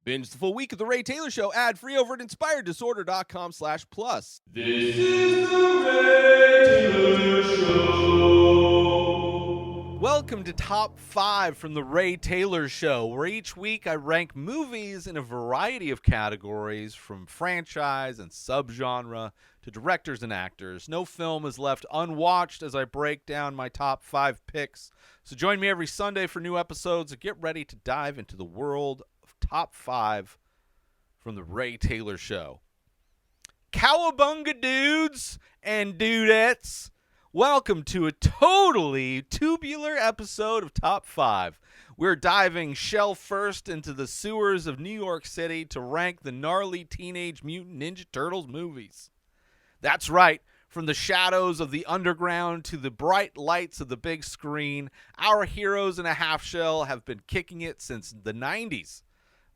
Binge the full week of The Ray Taylor Show ad-free over at inspireddisorder.com/plus. This is The Ray Taylor Show. Welcome to Top 5 from The Ray Taylor Show, where each week I rank movies in a variety of categories, from franchise and subgenre to directors and actors. No film is left unwatched as I break down my top 5 picks. So join me every Sunday for new episodes and get ready to dive into the world of Top 5 from The Ray Taylor Show. Cowabunga dudes and dudettes. Welcome to a totally tubular episode of Top 5. We're diving shell first into the sewers of New York City to rank the gnarly Teenage Mutant Ninja Turtles movies. That's right, from the shadows of the underground to the bright lights of the big screen, our heroes in a half shell have been kicking it since the 90s.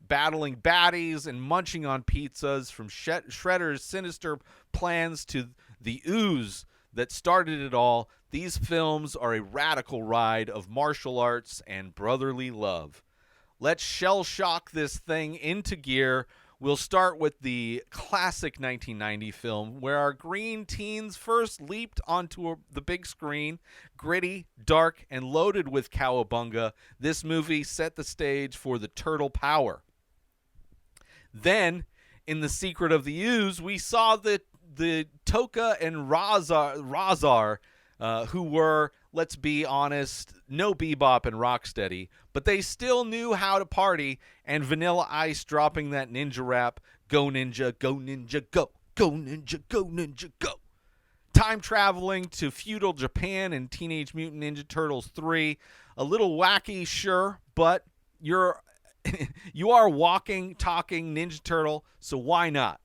Battling baddies and munching on pizzas, from Shredder's sinister plans to the ooze that started it all, these films are a radical ride of martial arts and brotherly love. Let's shell shock this thing into gear. We'll start with the classic 1990 film where our green teens first leaped onto the big screen. Gritty, dark, and loaded with cowabunga, this movie set the stage for the turtle power. Then, in The Secret of the Ooze, we saw the Toka and Razar, who were, let's be honest, no Bebop and Rocksteady, but they still knew how to party, and Vanilla Ice dropping that ninja rap, go ninja, go ninja, go, go ninja, go ninja, go. Time traveling to feudal Japan in Teenage Mutant Ninja Turtles 3, a little wacky, sure, but you are walking, talking Ninja Turtle, so why not?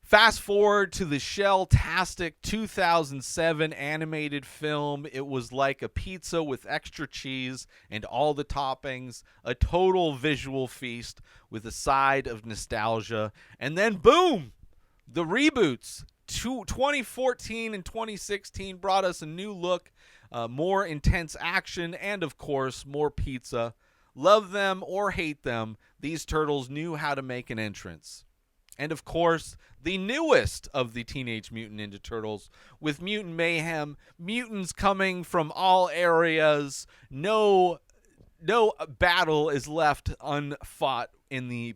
Fast forward to the shell-tastic 2007 animated film. It was like a pizza with extra cheese and all the toppings, a total visual feast with a side of nostalgia. And then boom, the reboots. 2014 and 2016 brought us a new look, more intense action, and of course, more pizza. Love them or hate them, these turtles knew how to make an entrance. And of course, the newest of the Teenage Mutant Ninja Turtles, with Mutant Mayhem, mutants coming from all areas. No battle is left unfought in the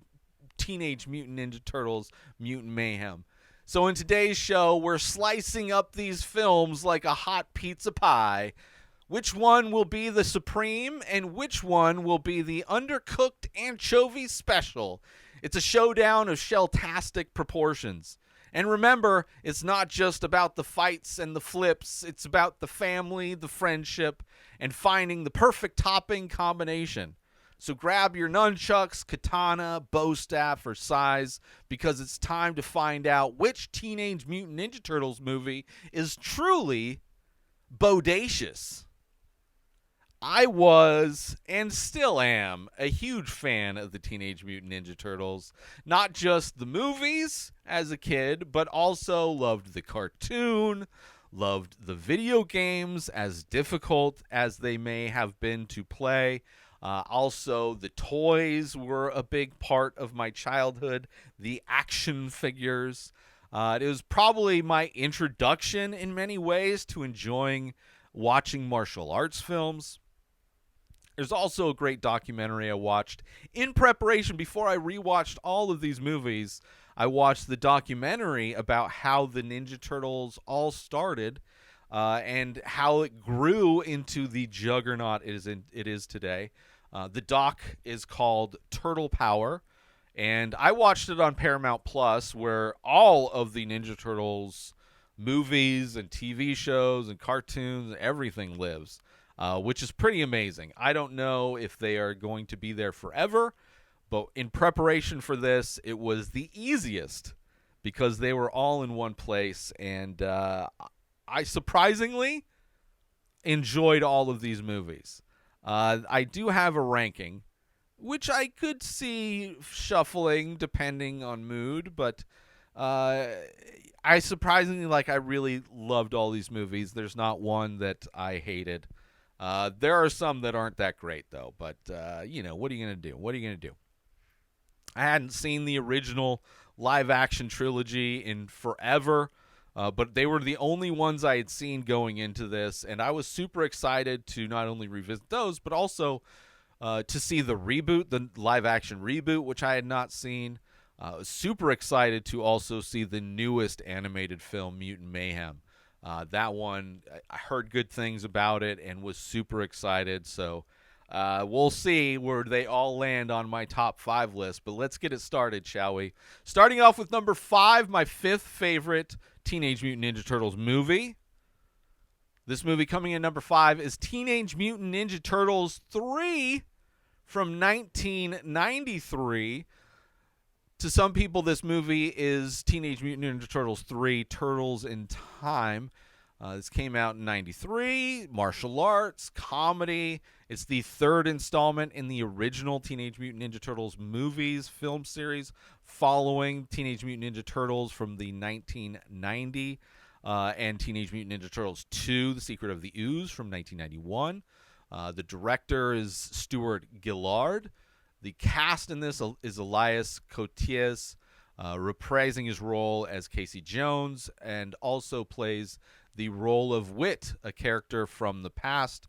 Teenage Mutant Ninja Turtles Mutant Mayhem. So in today's show, we're slicing up these films like a hot pizza pie. Which one will be the supreme and which one will be the undercooked anchovy special? It's a showdown of shell-tastic proportions. And remember, it's not just about the fights and the flips. It's about the family, the friendship, and finding the perfect topping combination. So grab your nunchucks, katana, bow staff, or sais, because it's time to find out which Teenage Mutant Ninja Turtles movie is truly bodacious. I was, and still am, a huge fan of the Teenage Mutant Ninja Turtles. Not just the movies as a kid, but also loved the cartoon, loved the video games, as difficult as they may have been to play. Also, the toys were a big part of my childhood, the action figures. It was probably my introduction in many ways to enjoying watching martial arts films. There's also a great documentary I watched in preparation before I rewatched all of these movies. I watched the documentary about how the Ninja Turtles all started and how it grew into the juggernaut it is today. The doc is called Turtle Power, and I watched it on Paramount Plus, where all of the Ninja Turtles movies and TV shows and cartoons, everything lives. Which is pretty amazing. I don't know if they are going to be there forever, but in preparation for this, it was the easiest because they were all in one place, and I surprisingly enjoyed all of these movies. I do have a ranking, which I could see shuffling depending on mood, but I surprisingly, I really loved all these movies. There's not one that I hated. There are some that aren't that great, though. But, what are you going to do? What are you going to do? I hadn't seen the original live-action trilogy in forever, but they were the only ones I had seen going into this, and I was super excited to not only revisit those, but also to see the reboot, the live-action reboot, which I had not seen. Super excited to also see the newest animated film, Mutant Mayhem. That one, I heard good things about it and was super excited. So we'll see where they all land on my top 5 list. But let's get it started, shall we? Starting off with number 5, my 5th favorite Teenage Mutant Ninja Turtles movie. This movie coming in number 5 is Teenage Mutant Ninja Turtles 3 from 1993. To some people, this movie is Teenage Mutant Ninja Turtles 3, Turtles in Time. This came out in 93, martial arts, comedy. It's the 3rd installment in the original Teenage Mutant Ninja Turtles movies film series, following Teenage Mutant Ninja Turtles from the 1990 and Teenage Mutant Ninja Turtles 2, The Secret of the Ooze from 1991. The director is Stuart Gillard. The cast in this is Elias Koteas, reprising his role as Casey Jones, and also plays the role of Wit, a character from the past.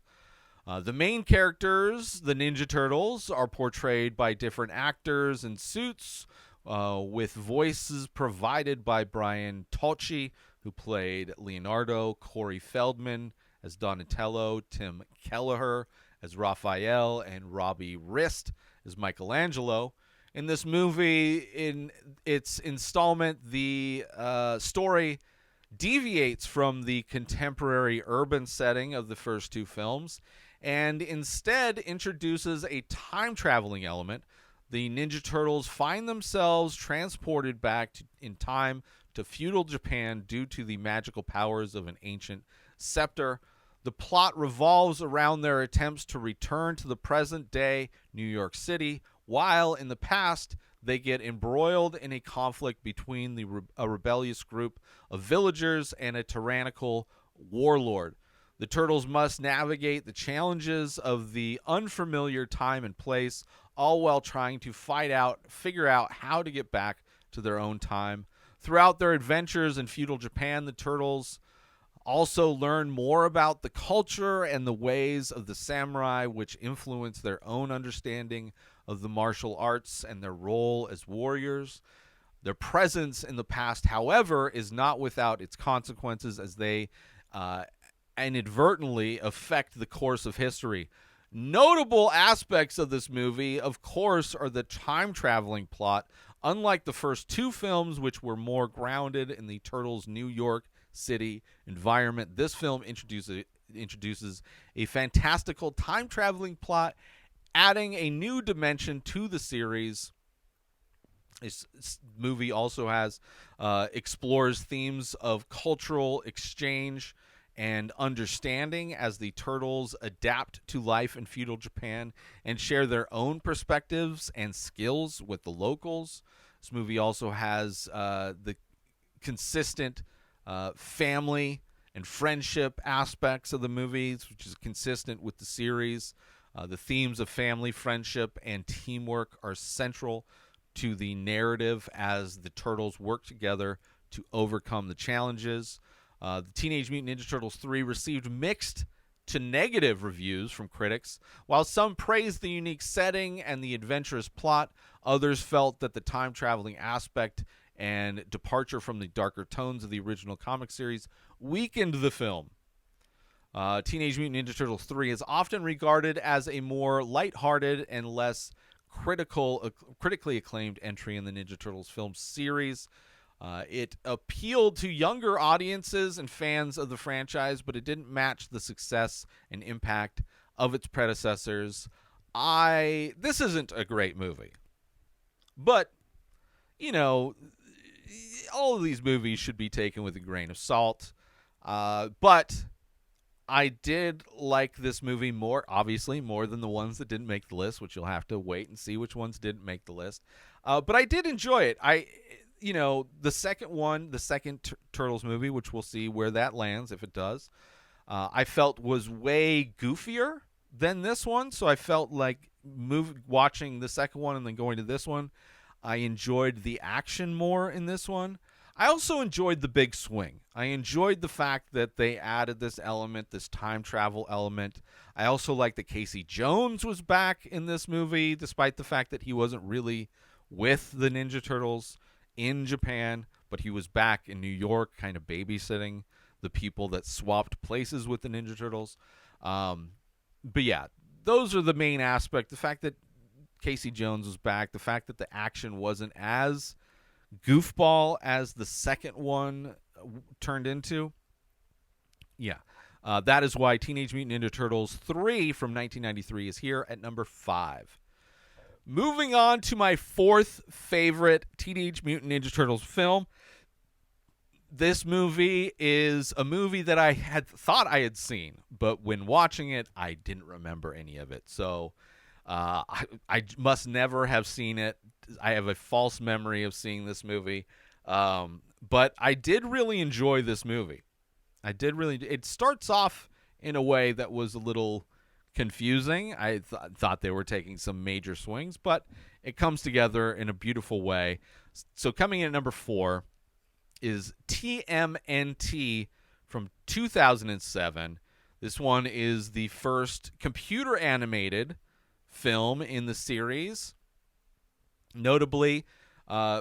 The main characters, the Ninja Turtles, are portrayed by different actors in suits, with voices provided by Brian Tocci, who played Leonardo, Corey Feldman as Donatello, Tim Kelleher as Raphael, and Robbie Rist as Michelangelo. In this movie, in its installment, the story deviates from the contemporary urban setting of the first 2 films and instead introduces a time-traveling element. The Ninja Turtles find themselves transported back in time to feudal Japan due to the magical powers of an ancient scepter. The plot revolves around their attempts to return to the present-day New York City, while in the past they get embroiled in a conflict between a rebellious group of villagers and a tyrannical warlord. The Turtles must navigate the challenges of the unfamiliar time and place, all while trying to figure out how to get back to their own time. Throughout their adventures in feudal Japan, the Turtles also learn more about the culture and the ways of the samurai, which influence their own understanding of the martial arts and their role as warriors. Their presence in the past, however, is not without its consequences, as they inadvertently affect the course of history. Notable aspects of this movie, of course, are the time-traveling plot. Unlike the first 2 films, which were more grounded in the Turtles' New York City environment, this film introduces a fantastical time-traveling plot, adding a new dimension to the series. This movie also explores themes of cultural exchange and understanding as the Turtles adapt to life in feudal Japan and share their own perspectives and skills with the locals. This movie also has the consistent family and friendship aspects of the movies, which is consistent with the series. The themes of family, friendship, and teamwork are central to the narrative as the Turtles work together to overcome the challenges. The Teenage Mutant Ninja Turtles 3 received mixed to negative reviews from critics. While some praised the unique setting and the adventurous plot, others felt that the time-traveling aspect and departure from the darker tones of the original comic series weakened the film. Teenage Mutant Ninja Turtles 3 is often regarded as a more lighthearted and less critically acclaimed entry in the Ninja Turtles film series. It appealed to younger audiences and fans of the franchise, but it didn't match the success and impact of its predecessors. This isn't a great movie, but, all of these movies should be taken with a grain of salt. But I did like this movie obviously more than the ones that didn't make the list, which you'll have to wait and see which ones didn't make the list. But I did enjoy it. The second Turtles movie, which we'll see where that lands if it does. I felt was way goofier than this one. So I felt like watching the second one and then going to this one, I enjoyed the action more in this one. I also enjoyed the big swing. I enjoyed the fact that they added this element, this time travel element. I also like that Casey Jones was back in this movie, despite the fact that he wasn't really with the Ninja Turtles in Japan, but he was back in New York, kind of babysitting the people that swapped places with the Ninja Turtles. But yeah, those are the main aspect. The fact that Casey Jones was back, the fact that the action wasn't as goofball as the second one turned into. Yeah. That is why Teenage Mutant Ninja Turtles 3 from 1993 is here at number 5. Moving on to my fourth favorite Teenage Mutant Ninja Turtles film. This movie is a movie that I had thought I had seen, but when watching it, I didn't remember any of it. So I must never have seen it. I have a false memory of seeing this movie. But I did really enjoy this movie. It starts off in a way that was a little confusing. I thought they were taking some major swings, but it comes together in a beautiful way. So coming in at number 4 is TMNT from 2007. This one is the first computer animated film in the series. Notably,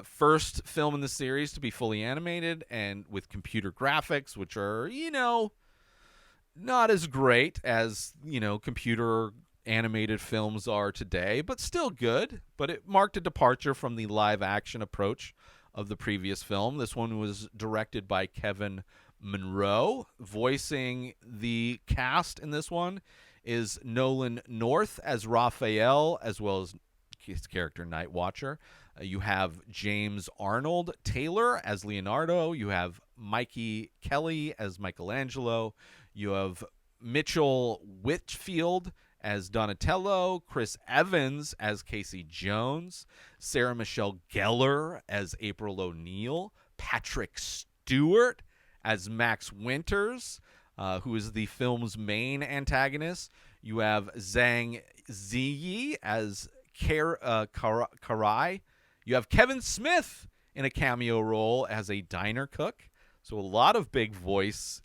first film in the series to be fully animated and with computer graphics, which are, not as great as, computer animated films are today, but still good. But it marked a departure from the live action approach of the previous film. This one was directed by Kevin Monroe. Voicing the cast in this one is Nolan North as Raphael, as well as his character Night Watcher. You have James Arnold Taylor as Leonardo. You have Mikey Kelly as Michelangelo. You have Mitchell Whitfield as Donatello, Chris Evans as Casey Jones, Sarah Michelle Gellar as April O'Neil, Patrick Stewart as Max Winters, who is the film's main antagonist. You have Zhang Ziyi as Karai. You have Kevin Smith in a cameo role as a diner cook. So a lot of big voice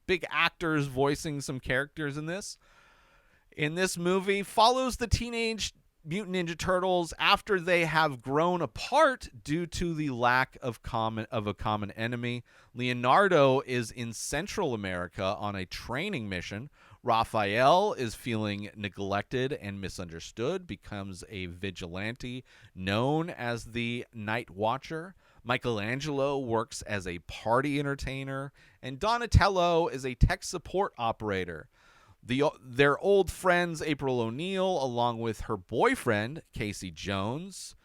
big actors voicing some characters in this. In this movie, follows the Teenage Mutant Ninja Turtles after they have grown apart due to the lack of a common enemy. Leonardo is in Central America on a training mission. Raphael is feeling neglected and misunderstood, becomes a vigilante known as the Night Watcher. Michelangelo works as a party entertainer, and Donatello is a tech support operator. Their old friends, April O'Neil, along with her boyfriend, Casey Jones,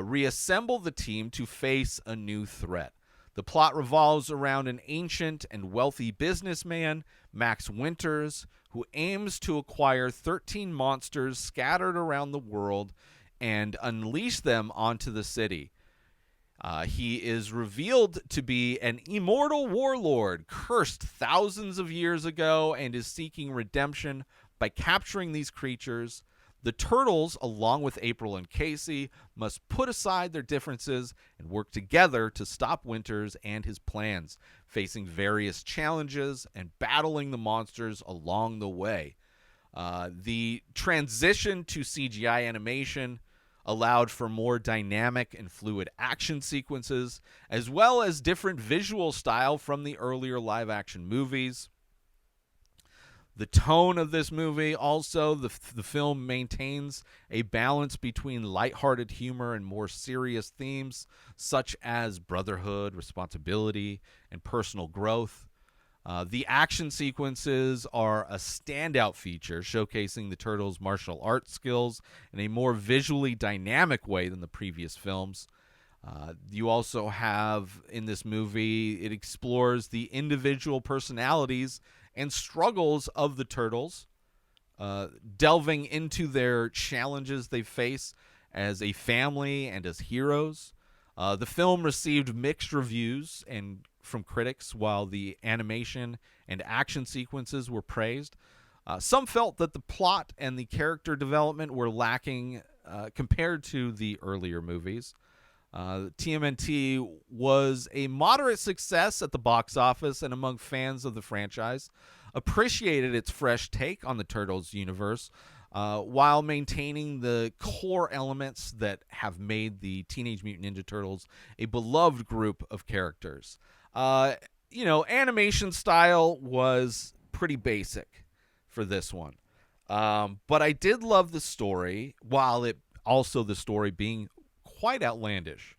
reassemble the team to face a new threat. The plot revolves around an ancient and wealthy businessman, Max Winters, who aims to acquire 13 monsters scattered around the world and unleash them onto the city. He is revealed to be an immortal warlord cursed thousands of years ago and is seeking redemption by capturing these creatures. The Turtles, along with April and Casey, must put aside their differences and work together to stop Winters and his plans, facing various challenges and battling the monsters along the way. The transition to CGI animation allowed for more dynamic and fluid action sequences, as well as different visual style from the earlier live-action movies. The tone of this movie also, the film maintains a balance between lighthearted humor and more serious themes, such as brotherhood, responsibility, and personal growth. The action sequences are a standout feature, showcasing the Turtles' martial arts skills in a more visually dynamic way than the previous films. You also have, in this movie, it explores the individual personalities and struggles of the Turtles, delving into their challenges they face as a family and as heroes. The film received mixed reviews and from critics, while the animation and action sequences were praised. Some felt that the plot and the character development were lacking compared to the earlier movies. TMNT was a moderate success at the box office and among fans of the franchise, appreciated its fresh take on the Turtles universe, while maintaining the core elements that have made the Teenage Mutant Ninja Turtles a beloved group of characters. Animation style was pretty basic for this one. But I did love the story, while it also the story being quite outlandish,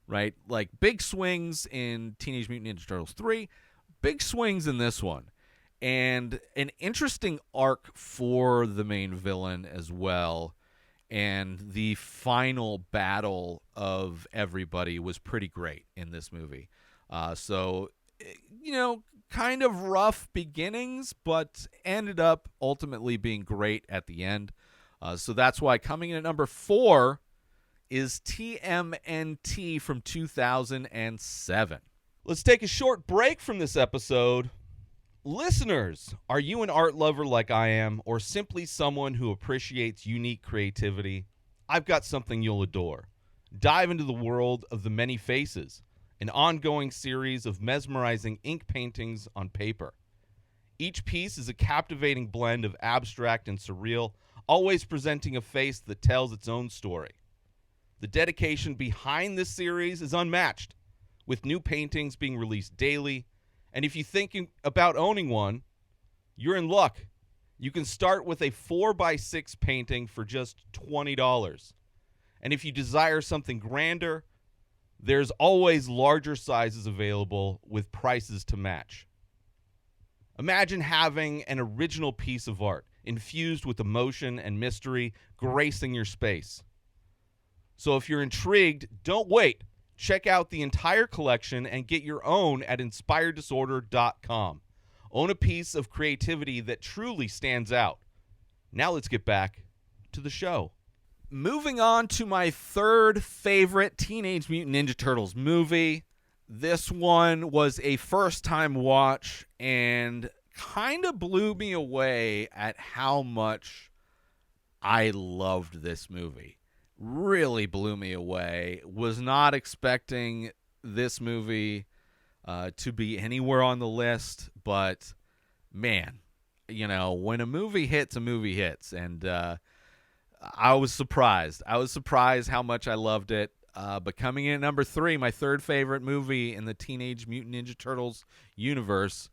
right? Like big swings in Teenage Mutant Ninja Turtles 3, big swings in this one, and an interesting arc for the main villain as well. And the final battle of everybody was pretty great in this movie. Kind of rough beginnings, but ended up ultimately being great at the end. So that's why coming in at number 4 is TMNT from 2007. Let's take a short break from this episode. Listeners, are you an art lover like I am, or simply someone who appreciates unique creativity? I've got something you'll adore. Dive into the world of The Many Faces, an ongoing series of mesmerizing ink paintings on paper. Each piece is a captivating blend of abstract and surreal, always presenting a face that tells its own story. The dedication behind this series is unmatched, with new paintings being released daily. And if you're thinking about owning one, you're in luck. You can start with a 4x6 painting for just $20. And if you desire something grander, there's always larger sizes available with prices to match. Imagine having an original piece of art infused with emotion and mystery gracing your space. So if you're intrigued, don't wait. Check out the entire collection and get your own at inspireddisorder.com. Own a piece of creativity that truly stands out. Now let's get back to the show. Moving on to my third favorite Teenage Mutant Ninja Turtles movie. This one was a first-time watch and kind of blew me away at how much I loved this movie. Really blew me away. Was not expecting this movie to be anywhere on the list, but man, when a movie hits, and I was surprised. I was surprised how much I loved it. But coming in at number 3, my third favorite movie in the Teenage Mutant Ninja Turtles universe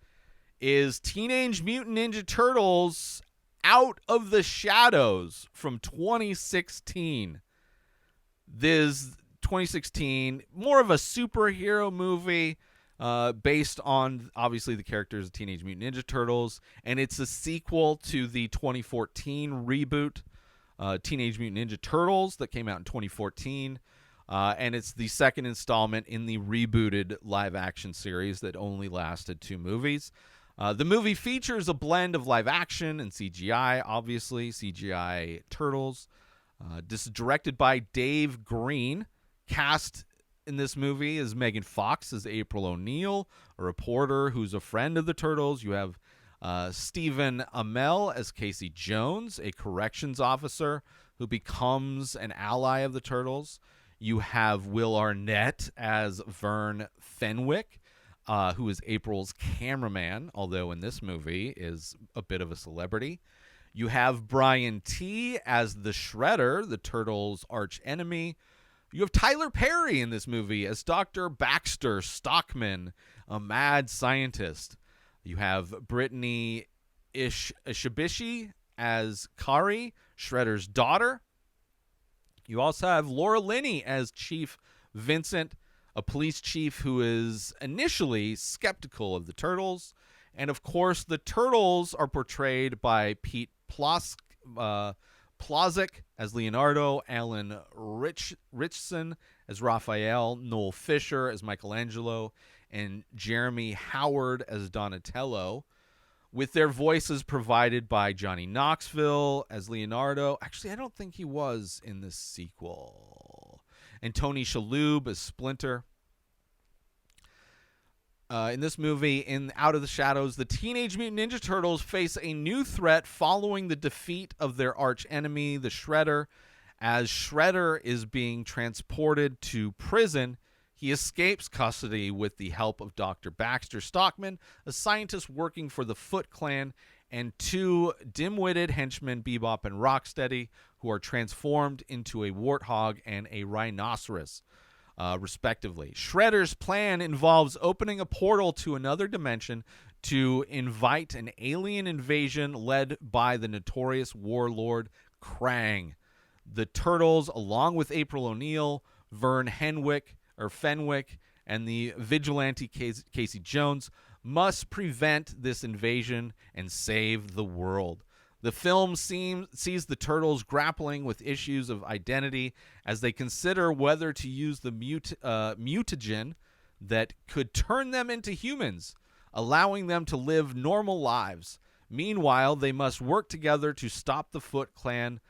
is Teenage Mutant Ninja Turtles Out of the Shadows from 2016. This 2016, more of a superhero movie based on, obviously, the characters of Teenage Mutant Ninja Turtles, and it's a sequel to the 2014 reboot, Teenage Mutant Ninja Turtles, that came out in 2014, and it's the second installment in the rebooted live-action series that only lasted 2 movies. The movie features a blend of live-action and CGI, obviously, CGI Turtles. This is directed by Dave Green. Cast in this movie is Megan Fox as April O'Neil, a reporter who's a friend of the Turtles. You have Stephen Amell as Casey Jones, a corrections officer who becomes an ally of the Turtles. You have Will Arnett as Vern Fenwick, who is April's cameraman, although in this movie is a bit of a celebrity. You have Brian T. as the Shredder, the Turtles' arch enemy. You have Tyler Perry in this movie as Dr. Baxter Stockman, a mad scientist. You have Brittany Ishibashi as Kari, Shredder's daughter. You also have Laura Linney as Chief Vincent, a police chief who is initially skeptical of the Turtles. And, of course, the Turtles are portrayed by Pete Ploszik as Leonardo, Alan Richson as Raphael, Noel Fisher as Michelangelo, and Jeremy Howard as Donatello, with their voices provided by Johnny Knoxville as Leonardo. Actually, I don't think he was in this sequel. And Tony Shalhoub as Splinter. In this movie, in Out of the Shadows, the Teenage Mutant Ninja Turtles face a new threat following the defeat of their arch enemy, the Shredder. As Shredder is being transported to prison, he escapes custody with the help of Dr. Baxter Stockman, a scientist working for the Foot Clan, and two dim-witted henchmen, Bebop and Rocksteady, who are transformed into a warthog and a rhinoceros, respectively. Shredder's plan involves opening a portal to another dimension to invite an alien invasion led by the notorious warlord Krang. The Turtles, along with April O'Neil, Vern Fenwick, and the vigilante Casey Jones, must prevent this invasion and save the world. The film sees the Turtles grappling with issues of identity as they consider whether to use the mutagen that could turn them into humans, allowing them to live normal lives. Meanwhile, they must work together to stop the Foot Clan's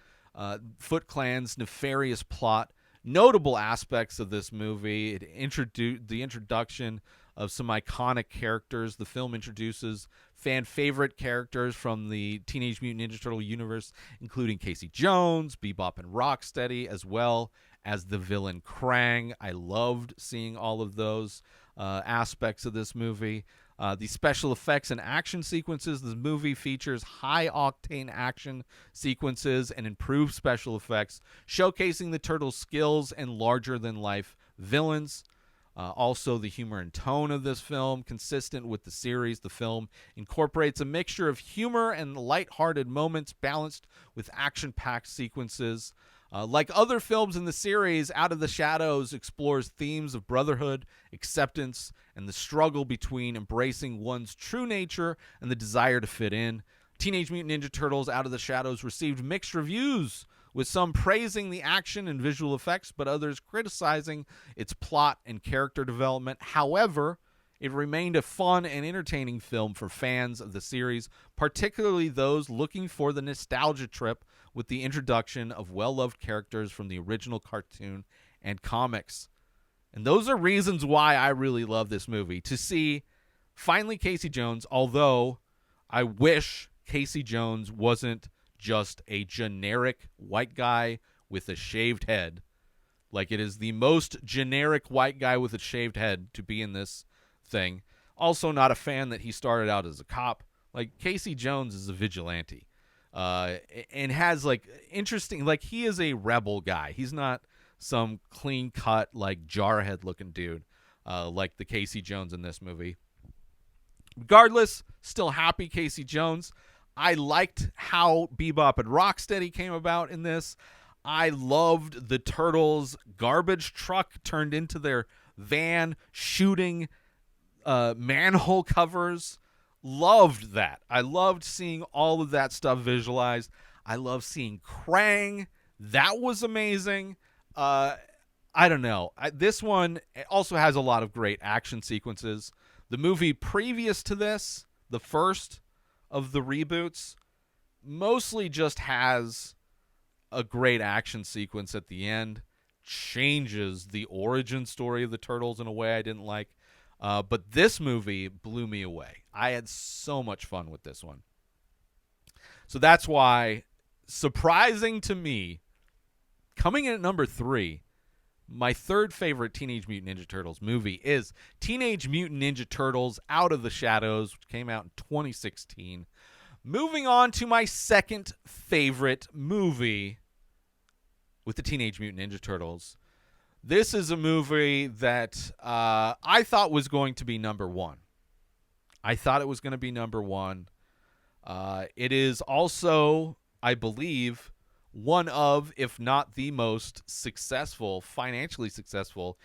nefarious plot. Notable aspects of this movie: the introduction of some iconic characters. The film introduces fan-favorite characters from the Teenage Mutant Ninja Turtle universe, including Casey Jones, Bebop and Rocksteady, as well as the villain Krang. I loved seeing all of those aspects of this movie. The special effects and action sequences. The movie features high-octane action sequences and improved special effects, showcasing the Turtles' skills and larger-than-life villains. Also, the humor and tone of this film, consistent with the series. The film incorporates a mixture of humor and lighthearted moments balanced with action-packed sequences. Like other films in the series, Out of the Shadows explores themes of brotherhood, acceptance, and the struggle between embracing one's true nature and the desire to fit in. Teenage Mutant Ninja Turtles Out of the Shadows received mixed reviews, with some praising the action and visual effects, but others criticizing its plot and character development. However, it remained a fun and entertaining film for fans of the series, particularly those looking for the nostalgia trip with the introduction of well-loved characters from the original cartoon and comics. And those are reasons why I really love this movie. To see, finally, Casey Jones, although I wish Casey Jones wasn't just a generic white guy with a shaved head. Like, it is the most generic white guy with a shaved head to be in this thing. Also not a fan that he started out as a cop. Like, Casey Jones is a vigilante. And has, like, interesting, like, he is a rebel guy. He's not some clean-cut, like, jarhead-looking dude, like the Casey Jones in this movie. Regardless, still happy Casey Jones. I liked how Bebop and Rocksteady came about in this. I loved the Turtles' garbage truck turned into their van, shooting manhole covers. Loved that. I loved seeing all of that stuff visualized. I love seeing Krang. That was amazing. I don't know. This one also has a lot of great action sequences. The movie previous to this, the first of the reboots, mostly just has a great action sequence at the end. Changes the origin story of the Turtles in a way I didn't like. But this movie blew me away. I had so much fun with this one. So that's why, surprising to me, coming in at number 3, my third favorite Teenage Mutant Ninja Turtles movie is Teenage Mutant Ninja Turtles Out of the Shadows, which came out in 2016. Moving on to my second favorite movie with the Teenage Mutant Ninja Turtles. This is a movie that I thought was going to be number 1. I thought it was going to be number 1. It is also, I believe, one of, if not the most successful, financially successful,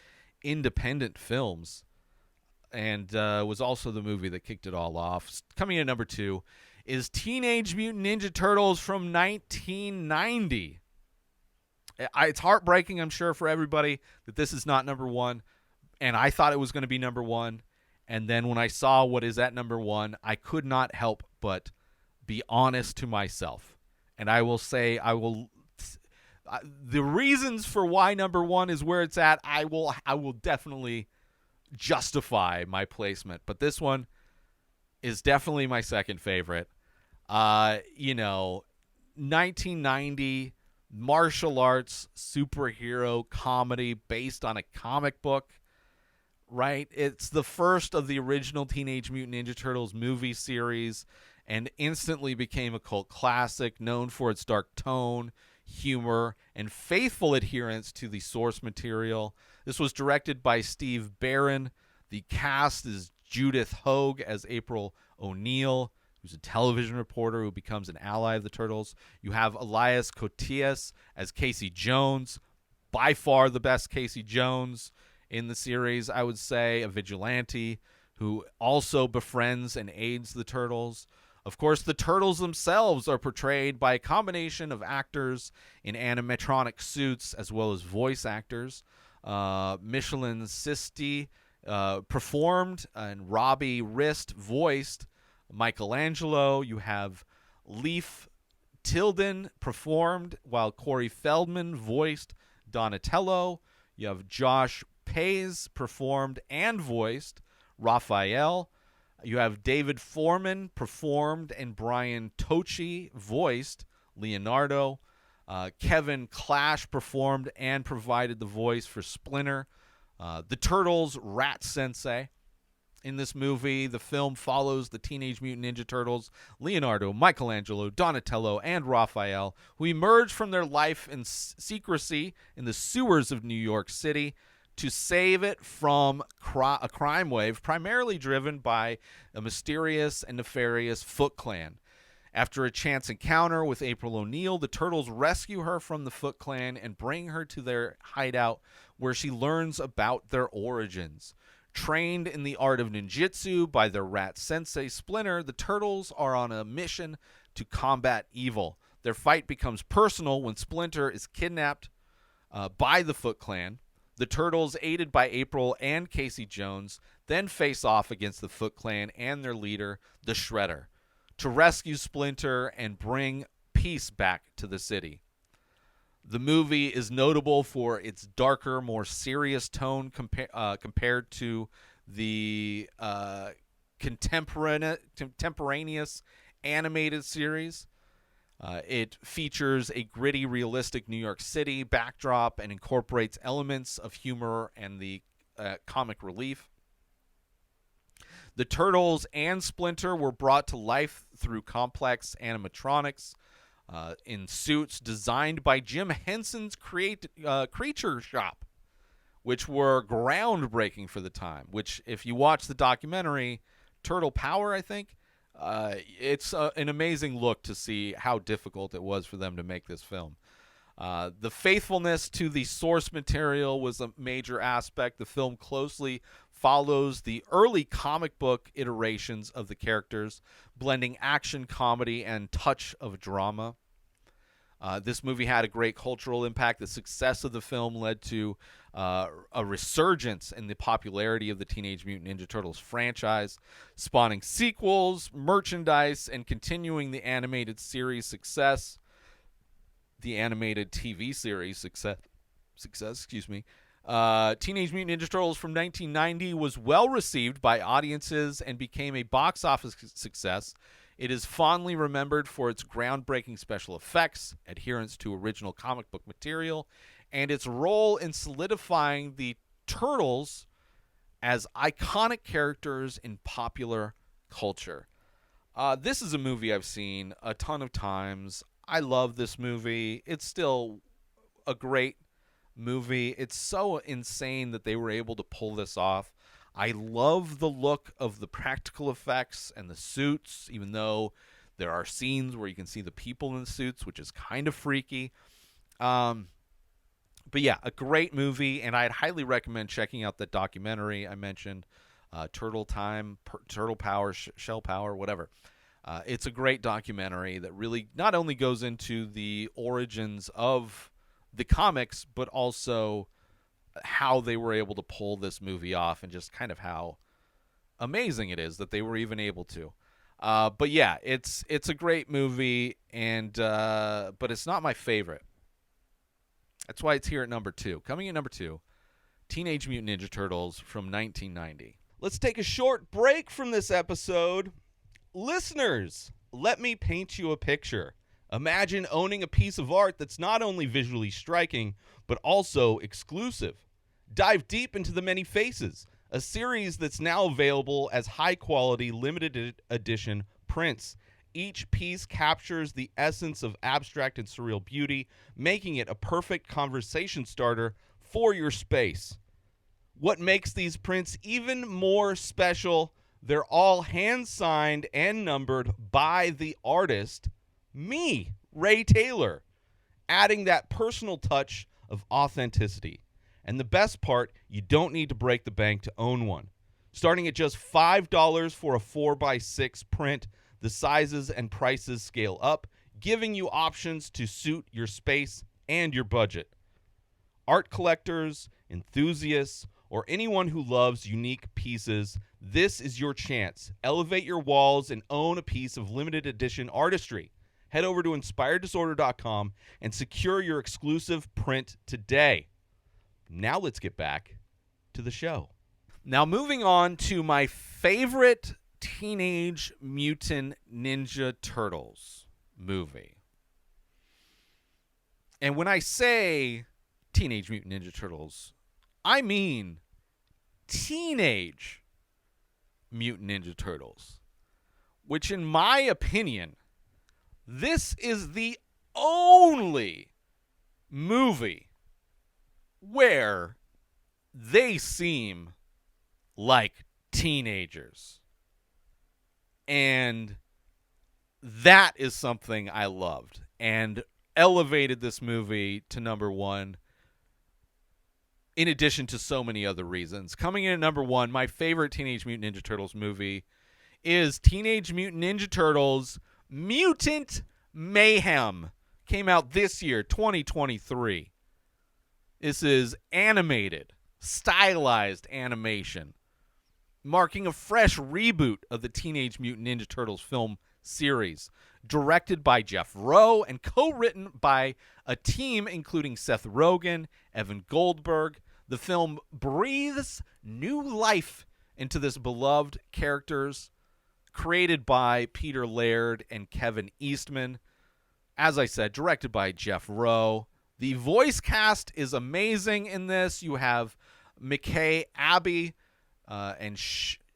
independent films. And was also the movie that kicked it all off. Coming in at number 2 is Teenage Mutant Ninja Turtles from 1990. It's heartbreaking, I'm sure, for everybody that this is not number 1. And I thought it was going to be number 1. And then when I saw what is at number 1, I could not help but be honest to myself. And I will say, the reasons for why number 1 is where it's at, I will definitely justify my placement. But this one is definitely my second favorite. 1990 martial arts superhero comedy based on a comic book, right? It's the first of the original Teenage Mutant Ninja Turtles movie series and instantly became a cult classic, known for its dark tone, humor, and faithful adherence to the source material. This was directed by Steve Barron. The cast is Judith Hoag as April O'Neil, who's a television reporter who becomes an ally of the Turtles. You have Elias Koteas as Casey Jones, by far the best Casey Jones in the series, I would say, a vigilante who also befriends and aids the Turtles. Of course, the Turtles themselves are portrayed by a combination of actors in animatronic suits as well as voice actors. Michelin Sisti performed, and Robbie Rist voiced Michelangelo. You have Leif Tilden performed, while Corey Feldman voiced Donatello. You have Josh Pays performed and voiced Raphael. You have David Foreman performed, and Brian Tochi voiced Leonardo. Kevin Clash performed and provided the voice for Splinter. The Turtles' Rat Sensei. In this movie, the film follows the Teenage Mutant Ninja Turtles, Leonardo, Michelangelo, Donatello, and Raphael, who emerge from their life in secrecy in the sewers of New York City to save it from a crime wave primarily driven by a mysterious and nefarious Foot Clan. After a chance encounter with April O'Neil, the Turtles rescue her from the Foot Clan and bring her to their hideout, where she learns about their origins. Trained in the art of ninjutsu by their rat sensei Splinter, the Turtles are on a mission to combat evil. Their fight becomes personal when Splinter is kidnapped by the Foot Clan. The Turtles, aided by April and Casey Jones, then face off against the Foot Clan and their leader, the Shredder, to rescue Splinter and bring peace back to the city. The movie is notable for its darker, more serious tone compared to the contemporaneous animated series. It features a gritty, realistic New York City backdrop and incorporates elements of humor and the comic relief. The Turtles and Splinter were brought to life through complex animatronics in suits designed by Jim Henson's Creature Shop, which were groundbreaking for the time. Which, if you watch the documentary Turtle Power, I think, it's an amazing look to see how difficult it was for them to make this film. The faithfulness to the source material was a major aspect. The film closely follows the early comic book iterations of the characters, blending action, comedy, and touch of drama. This movie had a great cultural impact. The success of the film led to a resurgence in the popularity of the Teenage Mutant Ninja Turtles franchise, spawning sequels, merchandise, and continuing the animated series success. The animated TV series success, Teenage Mutant Ninja Turtles from 1990 was well received by audiences and became a box office success. It is fondly remembered for its groundbreaking special effects, adherence to original comic book material, and its role in solidifying the Turtles as iconic characters in popular culture. This is a movie I've seen a ton of times. I love this movie. It's still a great movie. It's so insane that they were able to pull this off. I love the look of the practical effects and the suits, even though there are scenes where you can see the people in the suits, which is kind of freaky. But yeah, a great movie, and I'd highly recommend checking out the documentary I mentioned, Turtle Power, Shell Power, whatever. It's a great documentary that really not only goes into the origins of the comics, but also how they were able to pull this movie off and just kind of how amazing it is that they were even able to. But yeah, it's a great movie, and but it's not my favorite. That's why it's here at number 2. Coming at number 2, Teenage Mutant Ninja Turtles from 1990. Let's take a short break from this episode. Listeners, let me paint you a picture. Imagine owning a piece of art that's not only visually striking, but also exclusive. Dive deep into The Many Faces, a series that's now available as high-quality, limited edition prints. Each piece captures the essence of abstract and surreal beauty, making it a perfect conversation starter for your space. What makes these prints even more special, they're all hand-signed and numbered by the artist, me, Ray Taylor, adding that personal touch of authenticity. And the best part, you don't need to break the bank to own one. Starting at just $5 for a 4x6 print, the sizes and prices scale up, giving you options to suit your space and your budget. Art collectors, enthusiasts, or anyone who loves unique pieces, this is your chance. Elevate your walls and own a piece of limited edition artistry. Head over to inspireddisorder.com and secure your exclusive print today. Now let's get back to the show. Now moving on to my favorite Teenage Mutant Ninja Turtles movie. And when I say Teenage Mutant Ninja Turtles, I mean Teenage Mutant Ninja Turtles, which in my opinion, this is the only movie where they seem like teenagers. And that is something I loved and elevated this movie to number one, in addition to so many other reasons. Coming in at number one, my favorite Teenage Mutant Ninja Turtles movie is Teenage Mutant Ninja Turtles Mutant Mayhem. Came out this year, 2023. This is animated, stylized animation, marking a fresh reboot of the Teenage Mutant Ninja Turtles film series. Directed by Jeff Rowe and co-written by a team including Seth Rogen, Evan Goldberg. The film breathes new life into this beloved characters, created by Peter Laird and Kevin Eastman. As I said, directed by Jeff Rowe. The voice cast is amazing in this. You have McKay Abbey and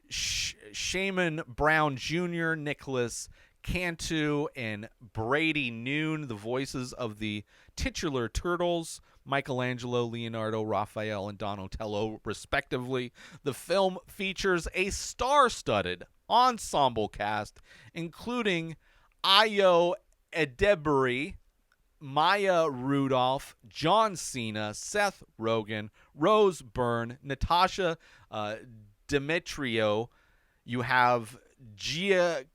Shaman Brown Jr., Nicholas Cantu, and Brady Noon, the voices of the titular turtles, Michelangelo, Leonardo, Raphael, and Donatello, respectively. The film features a star-studded ensemble cast, including Ayo Edebiri, Maya Rudolph, John Cena, Seth Rogen, Rose Byrne, Natasha Demetrio. You have Giancarlo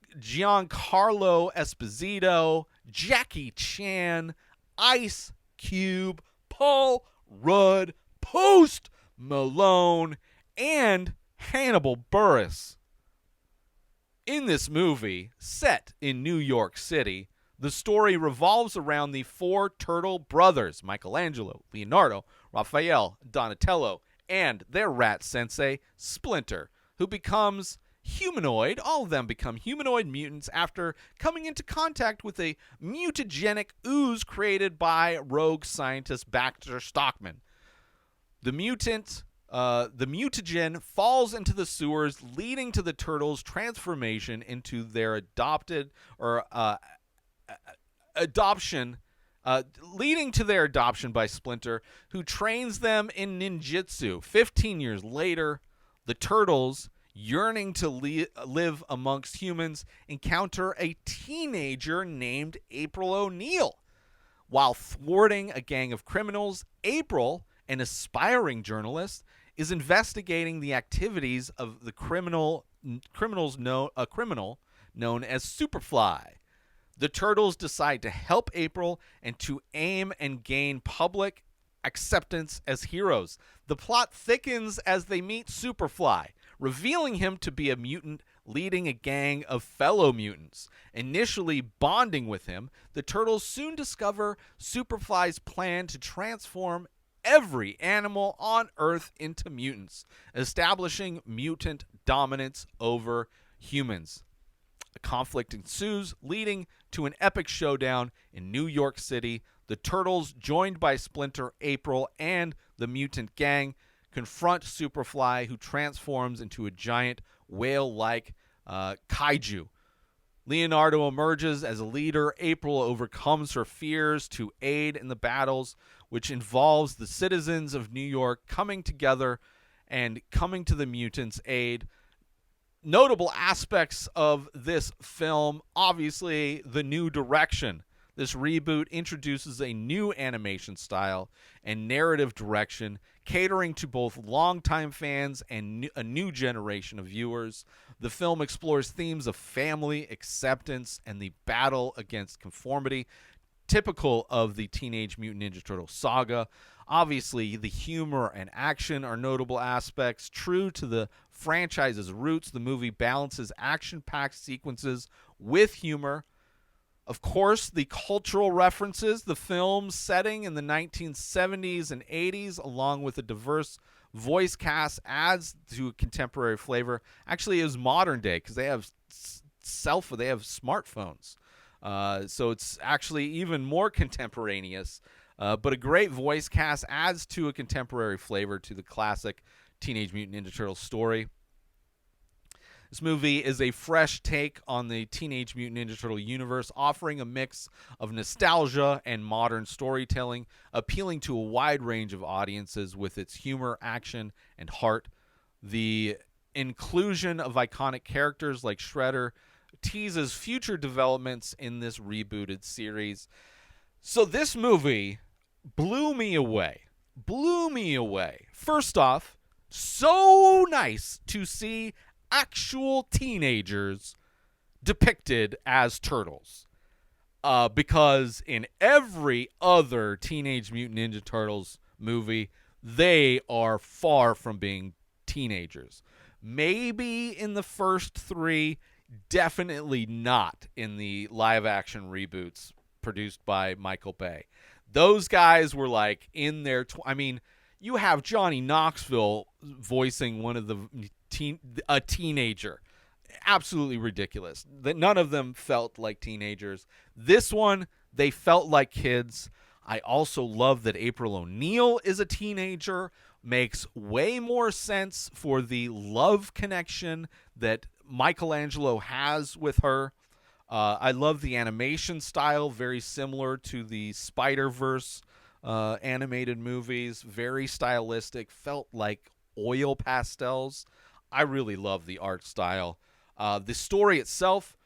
Esposito, Jackie Chan, Ice Cube, Paul Rudd, Post Malone, and Hannibal Buress. In this movie, set in New York City, the story revolves around the four turtle brothers, Michelangelo, Leonardo, Raphael, Donatello, and their rat sensei, Splinter, who becomes humanoid. All of them become humanoid mutants after coming into contact with a mutagenic ooze created by rogue scientist Baxter Stockman. The mutagen falls into the sewers, leading to the turtles' transformation into their leading to their adoption by Splinter, who trains them in ninjutsu. 15 years later, the turtles, yearning to live amongst humans, encounter a teenager named April O'Neil. While thwarting a gang of criminals, April, an aspiring journalist, is investigating the activities of the criminal known as Superfly. The turtles decide to help April and to aim and gain public acceptance as heroes. The plot thickens as they meet Superfly, revealing him to be a mutant leading a gang of fellow mutants. Initially bonding with him, the turtles soon discover Superfly's plan to transform every animal on Earth into mutants, establishing mutant dominance over humans. A conflict ensues, leading to an epic showdown in New York City. The Turtles, joined by Splinter, April, and the mutant gang, confront Superfly, who transforms into a giant whale-like kaiju. Leonardo emerges as a leader. April overcomes her fears to aid in the battles, which involves the citizens of New York coming together and coming to the mutants' aid. Notable aspects of this film, obviously the new direction. This reboot introduces a new animation style and narrative direction, catering to both longtime fans and a new generation of viewers. The film explores themes of family, acceptance, and the battle against conformity, typical of the Teenage Mutant Ninja Turtle saga. Obviously, the humor and action are notable aspects. True to the franchise's roots, the movie balances action-packed sequences with humor. Of course, the cultural references, the film's setting in the 1970s and 80s, along with a diverse voice cast, adds to a contemporary flavor. Actually, it was modern day because they have smartphones. So it's actually even more contemporaneous. But a great voice cast adds to a contemporary flavor to the classic Teenage Mutant Ninja Turtles story. This movie is a fresh take on the Teenage Mutant Ninja Turtle universe, offering a mix of nostalgia and modern storytelling, appealing to a wide range of audiences with its humor, action, and heart. The inclusion of iconic characters like Shredder teases future developments in this rebooted series. So this movie blew me away. First off, so nice to see actual teenagers depicted as turtles. Because in every other Teenage Mutant Ninja Turtles movie, they are far from being teenagers. Maybe in the first three, definitely not in the live-action reboots produced by Michael Bay. Those guys were like in their... you have Johnny Knoxville voicing one of a teenager. Absolutely ridiculous. That none of them felt like teenagers. This one, they felt like kids. I also love that April O'Neil is a teenager. Makes way more sense for the love connection that Michelangelo has with her. I love the animation style, very similar to the Spider-Verse animated movies. Very stylistic, felt like oil pastels. I really love the art style. The story itself,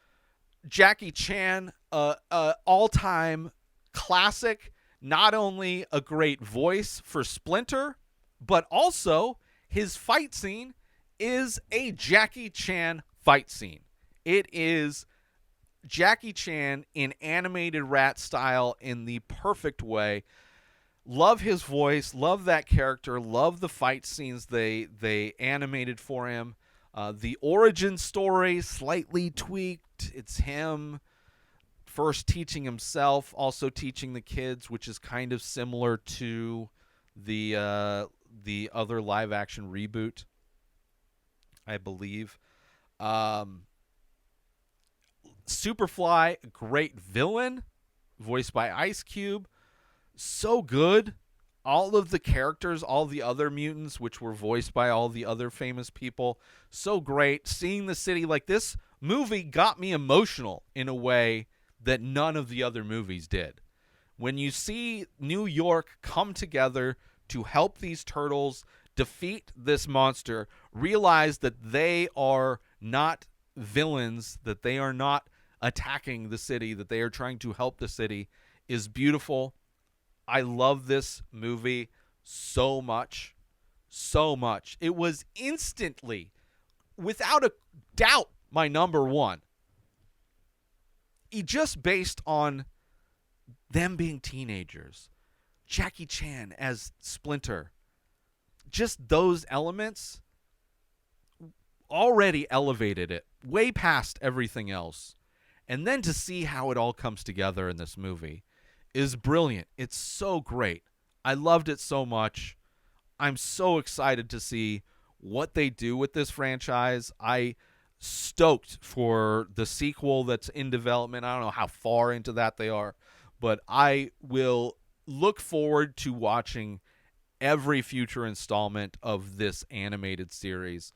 Jackie Chan, all-time classic. Not only a great voice for Splinter, but also his fight scene is a Jackie Chan fight scene. It is Jackie Chan in animated rat style in the perfect way. Love his voice, love that character, love the fight scenes they animated for him. The origin story, slightly tweaked. It's him first teaching himself, also teaching the kids, which is kind of similar to the other live-action reboot, I believe. Superfly, great villain, voiced by Ice Cube. So good. All of the characters, all the other mutants, which were voiced by all the other famous people. So great. Seeing the city, like, this movie got me emotional in a way that none of the other movies did. When you see New York come together to help these turtles defeat this monster, realize that they are not villains, that they are not attacking the city, that they are trying to help the city, is beautiful. I love this movie so much. So much. It was instantly, without a doubt, my number one. Just based on them being teenagers. Jackie Chan as Splinter. Just those elements already elevated it way past everything else. And then to see how it all comes together in this movie is brilliant. It's so great. I loved it so much. I'm so excited to see what they do with this franchise. I stoked for the sequel that's in development. I don't know how far into that they are, but I will look forward to watching every future installment of this animated series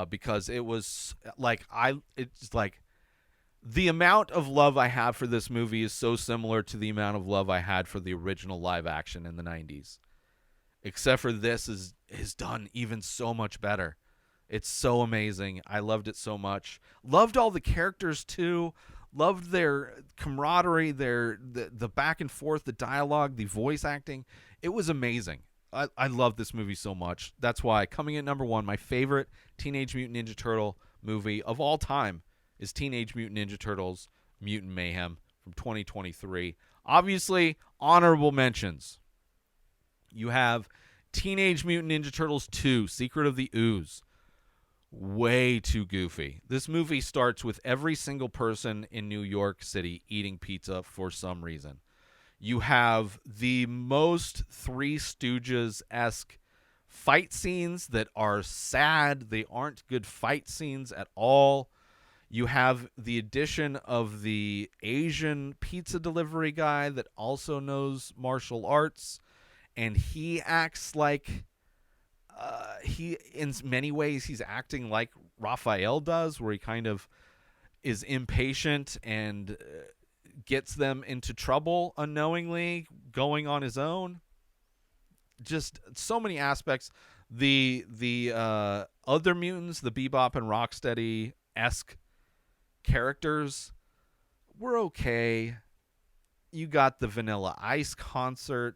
because it was like it's like the amount of love I have for this movie is so similar to the amount of love I had for the original live action in the 90s. Except for this is done even so much better. It's so amazing. I loved it so much. Loved all the characters too. Loved their camaraderie, the back and forth, the dialogue, the voice acting. It was amazing. I love this movie so much. That's why coming in number 1, my favorite Teenage Mutant Ninja Turtle movie of all time is Teenage Mutant Ninja Turtles Mutant Mayhem from 2023. Obviously, honorable mentions. You have Teenage Mutant Ninja Turtles 2, Secret of the Ooze. Way too goofy. This movie starts with every single person in New York City eating pizza for some reason. You have the most Three Stooges-esque fight scenes that are sad. They aren't good fight scenes at all. You have the addition of the Asian pizza delivery guy that also knows martial arts, and he acts like he, in many ways, he's acting like Raphael does, where he kind of is impatient and gets them into trouble unknowingly, going on his own. Just so many aspects. The other mutants, the Bebop and Rocksteady-esque characters, were okay. You got the Vanilla Ice concert.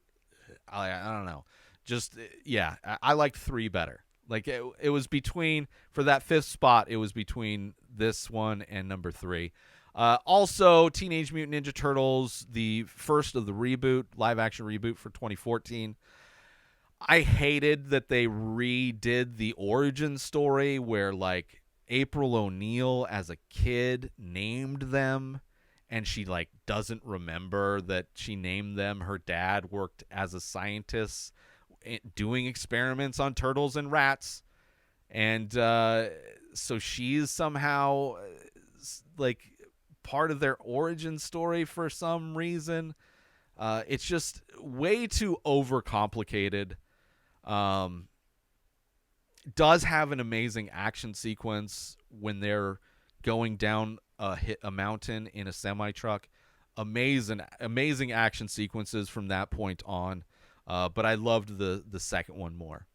I don't know. Just, yeah, I liked 3 better. Like, it was between, for that 5th spot, it was between this one and number 3. Also, Teenage Mutant Ninja Turtles, the first of the reboot, live-action reboot for 2014. I hated that they redid the origin story where, like, April O'Neil as a kid named them, and she, like, doesn't remember that she named them. Her dad worked as a scientist doing experiments on turtles and rats, and so she's somehow like part of their origin story for some reason. It's just way too overcomplicated. Does have an amazing action sequence when they're going down a mountain in a semi-truck. Amazing action sequences from that point on. But I loved the second one more.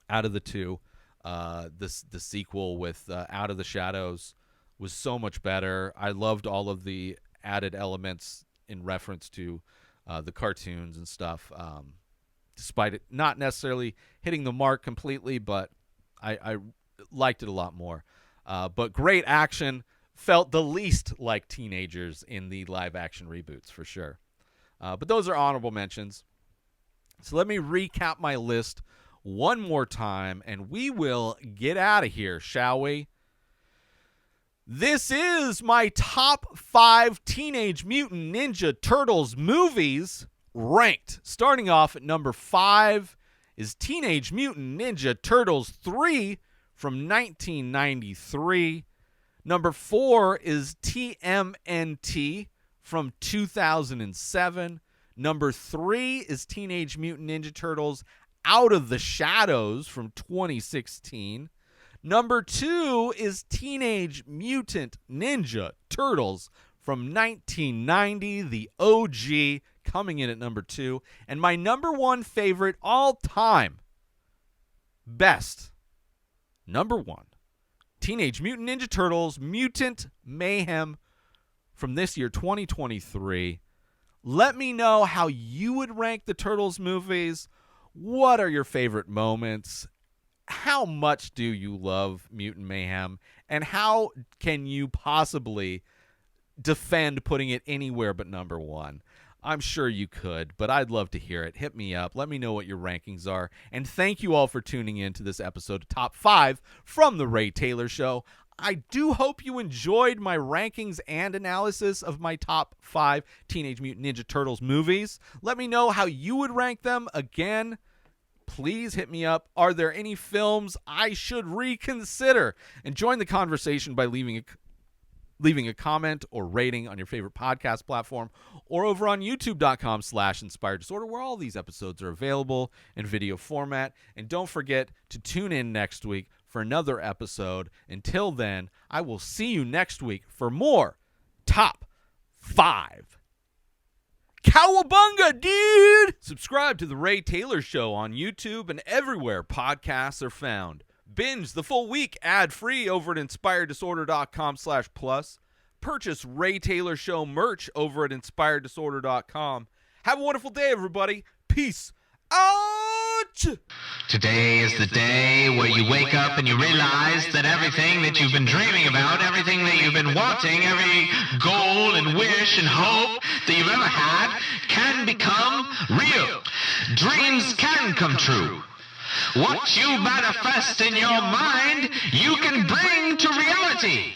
Out of the 2, the sequel with Out of the Shadows was so much better. I loved all of the added elements in reference to the cartoons and stuff, despite it not necessarily hitting the mark completely, but I liked it a lot more. But great action. Felt the least like teenagers in the live-action reboots, for sure. But those are honorable mentions. So let me recap my list one more time, and we will get out of here, shall we? This is my top 5 Teenage Mutant Ninja Turtles movies ranked. Starting off at number 5 is Teenage Mutant Ninja Turtles 3 from 1993. Number 4 is TMNT from 2007. Number 3 is Teenage Mutant Ninja Turtles Out of the Shadows from 2016. Number 2 is Teenage Mutant Ninja Turtles from 1990, the OG, coming in at number 2. And my number 1 favorite all-time best, number 1, Teenage Mutant Ninja Turtles Mutant Mayhem from this year, 2023. Let me know how you would rank the Turtles movies. What are your favorite moments? How much do you love Mutant Mayhem? And how can you possibly defend putting it anywhere but number 1? I'm sure you could, but I'd love to hear it. Hit me up. Let me know what your rankings are. And thank you all for tuning in to this episode of Top 5 from The Ray Taylor Show. I do hope you enjoyed my rankings and analysis of my top 5 Teenage Mutant Ninja Turtles movies. Let me know how you would rank them. Again, please hit me up. Are there any films I should reconsider? And join the conversation by leaving a comment or rating on your favorite podcast platform or over on youtube.com/Inspired Disorder, where all these episodes are available in video format. And don't forget to tune in next week for another episode. Until then, I will see you next week for more Top 5. Cowabunga, dude! Subscribe to The Ray Taylor Show on YouTube and everywhere podcasts are found. Binge the full week ad-free over at inspireddisorder.com/plus. Purchase Ray Taylor Show merch over at inspireddisorder.com. Have a wonderful day, everybody. Peace out! Today is the day where you wake up and you realize that everything that you've been dreaming about, everything that you've been wanting, every goal and wish and hope that you've ever had can become real. Dreams can come true. What you manifest in your mind, you can bring to reality.